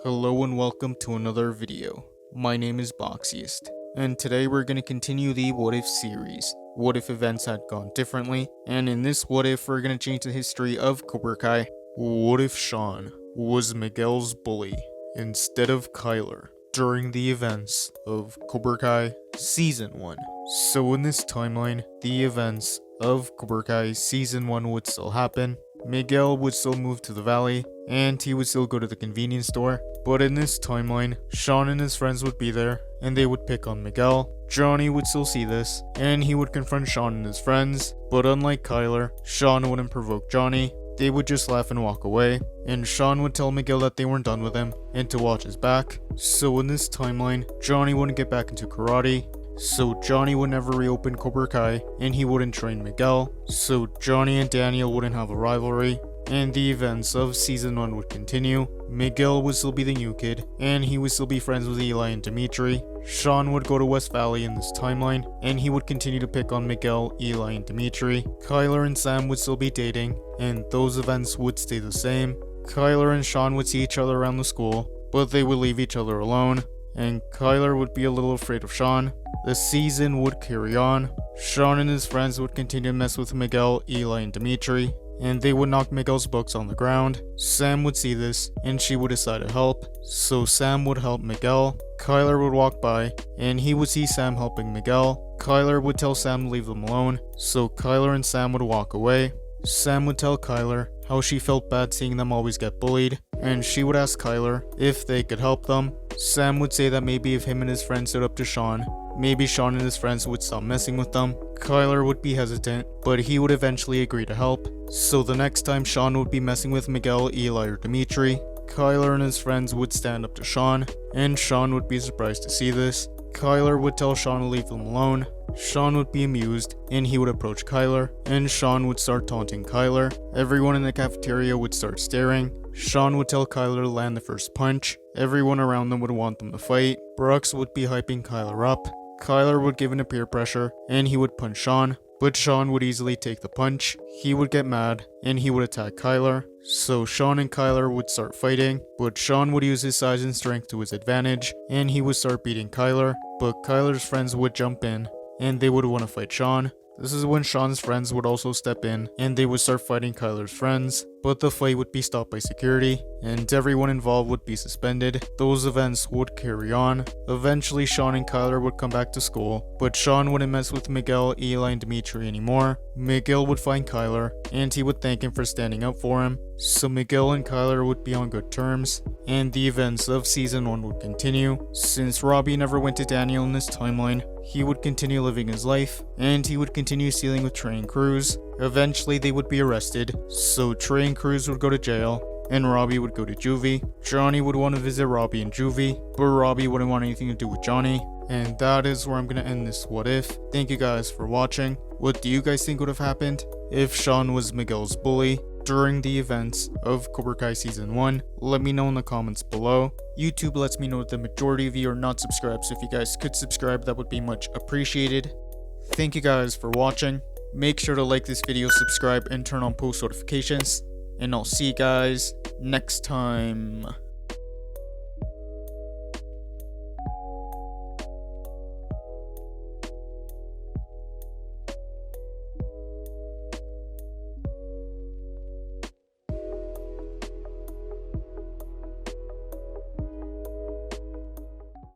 Hello and welcome to another video. My name is Boxiest, and today we're going to continue the What If series. What if events had gone differently? And in this What If, we're going to change the history of Cobra Kai. What if Shawn was Miguel's bully instead of Kyler during the events of Cobra Kai Season 1? So in this timeline, the events of Cobra Kai Season 1 would still happen. Miguel would still move to the valley, and he would still go to the convenience store. But in this timeline, Shawn and his friends would be there, and they would pick on Miguel. Johnny would still see this, and he would confront Shawn and his friends. But unlike Kyler, Shawn wouldn't provoke Johnny. They would just laugh and walk away, and Shawn would tell Miguel that they weren't done with him, and to watch his back. So in this timeline, Johnny wouldn't get back into karate. So Johnny would never reopen Cobra Kai, and he wouldn't train Miguel. So Johnny and Daniel wouldn't have a rivalry, and the events of Season 1 would continue. Miguel would still be the new kid, and he would still be friends with Eli and Dimitri. Shawn would go to West Valley in this timeline, and he would continue to pick on Miguel, Eli, and Dimitri. Kyler and Sam would still be dating, and those events would stay the same. Kyler and Shawn would see each other around the school, but they would leave each other alone, and Kyler would be a little afraid of Shawn. The season would carry on. Shawn and his friends would continue to mess with Miguel, Eli, and Dimitri, and they would knock Miguel's books on the ground. Sam would see this, and she would decide to help. So Sam would help Miguel. Kyler would walk by, and he would see Sam helping Miguel. Kyler would tell Sam to leave them alone, so Kyler and Sam would walk away. Sam would tell Kyler how she felt bad seeing them always get bullied, and she would ask Kyler if they could help them. Sam would say that maybe if him and his friends stood up to Shawn, maybe Shawn and his friends would stop messing with them. Kyler would be hesitant, but he would eventually agree to help. So the next time Shawn would be messing with Miguel, Eli, or Dimitri, Kyler and his friends would stand up to Shawn, and Shawn would be surprised to see this. Kyler would tell Shawn to leave them alone. Shawn would be amused, and he would approach Kyler, and Shawn would start taunting Kyler. Everyone in the cafeteria would start staring. Shawn would tell Kyler to land the first punch. Everyone around them would want them to fight. Brooks would be hyping Kyler up. Kyler would give in to peer pressure, and he would punch Shawn, but Shawn would easily take the punch. He would get mad, and he would attack Kyler. So Shawn and Kyler would start fighting, but Shawn would use his size and strength to his advantage, and he would start beating Kyler, but Kyler's friends would jump in, and they would want to fight Shawn. This is when Shawn's friends would also step in, and they would start fighting Kyler's friends, but the fight would be stopped by security, and everyone involved would be suspended. Those events would carry on. Eventually Shawn and Kyler would come back to school, but Shawn wouldn't mess with Miguel, Eli, and Dimitri anymore. Miguel would find Kyler, and he would thank him for standing up for him. So Miguel and Kyler would be on good terms, and the events of Season 1 would continue. Since Robbie never went to Daniel in this timeline, he would continue living his life, and he would continue stealing with Trey and Cruz. Eventually they would be arrested, so Trey and Cruz would go to jail, and Robbie would go to juvie. Johnny would want to visit Robbie in juvie, but Robbie wouldn't want anything to do with Johnny. And that is where I'm going to end this What If. Thank you guys for watching. What do you guys think would have happened if Shawn was Miguel's bully during the events of Cobra Kai Season 1? Let me know in the comments below. YouTube lets me know that the majority of you are not subscribed, so if you guys could subscribe, that would be much appreciated. Thank you guys for watching. Make sure to like this video, subscribe, and turn on post notifications. And I'll see you guys next time.